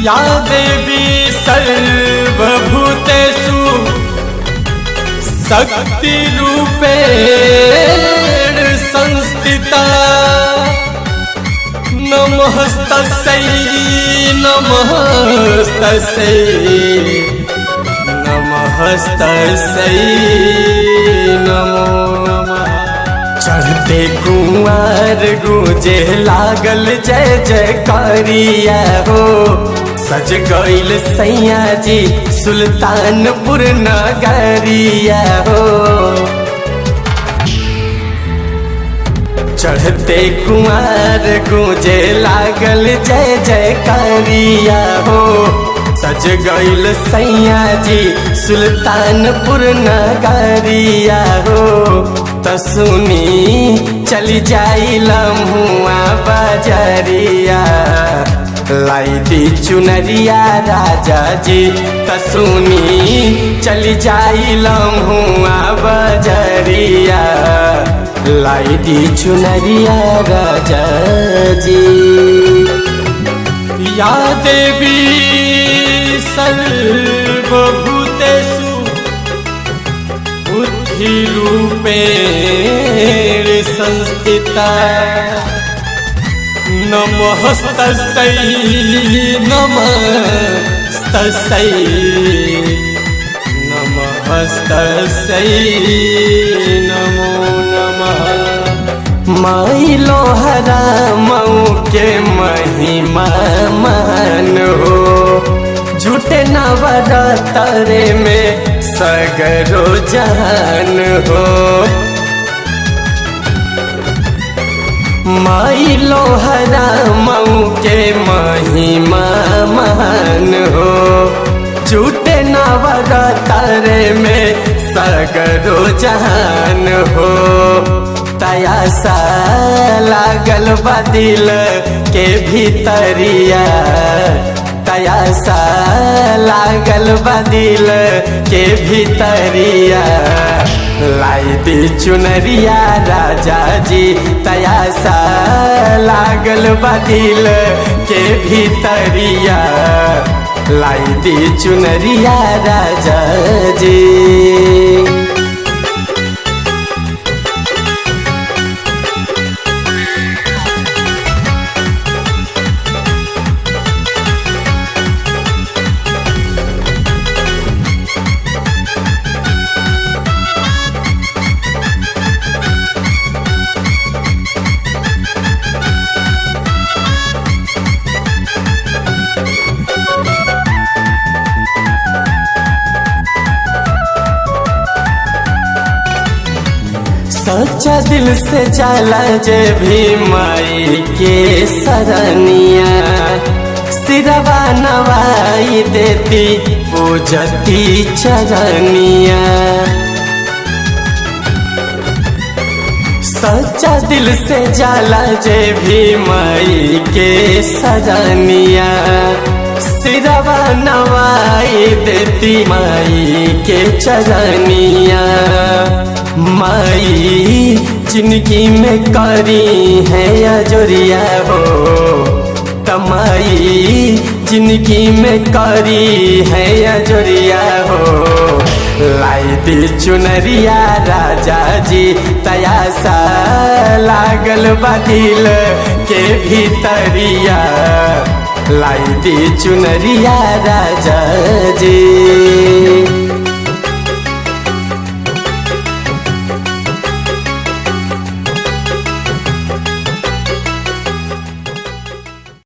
या देवी सर्वभूतेषु शक्तिरूपेण संस्थिता नमस्तस्यै नमस्तस्यै नमस्तस्यै नमो नमः। चढ़ते कुंवर गूंजे लागल जय जयकारिया हो सज गईल सैया जी सुल्तानपुर नगरिया हो। चढ़ते कुंवर गूंजे लागल जय जयकारिया हो सज गईल सैया जी सुल्तानपुर नगरिया हो। तसुनी चली जाई लम्हुआ बजरिया लाई दी चुनरिया राजा जी। तसुनी चली जाई लम्हुआ बजरिया लाई दी चुनरिया राजा जी। या देवी सर्वभूतेषु बुद्धिरूपेण संस्थिता नमस्तस्यै नमस्तस्यै नमस्तस्यै नमो नमः। माई लोहरा मऊ के महिमा मान हो झूठे नवरात्रे में सगरो जहान हो। माई लोहरा मऊ के महिमा मान हो झूठे नवरात्रे में सगरो जहान हो। तयासा लागल बा दिल के भीतरिया तयासा लागल बा दिल के भीतरिया लाई दी चुनरिया राजा जी। तयासा लागल बा दिल के भीतरिया लाई दी चुनरिया राजा जी। सच्चा दिल से जाला जे भी माई के सरनिया सिरवा नवाई देती पूजती चरनिया। सच्चा दिल से जाला जे भी माई के सरनिया सिरवा नवाई देती माई के चरनिया। माई जिंदगी में करी है अजोरिया हो तमाई जिंदगी में करी है अजोरिया हो। लाई दी चुनरिया राजा जी तयासा लागल बा दिल के भीतरिया लाई दी चुनरिया राजा जी।